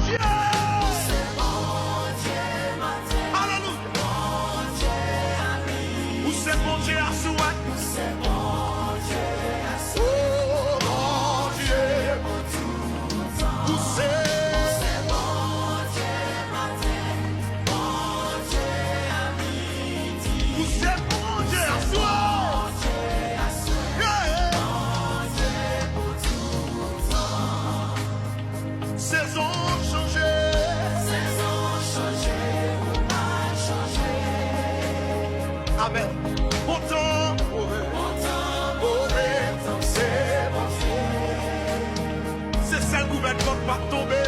Dieu. Alléluia. Où c'est bon Dieu à souhait. Oh mon Dieu. Où c'est. Amen. Autant, c'est bon. C'est ça le gouvernement qui va tomber.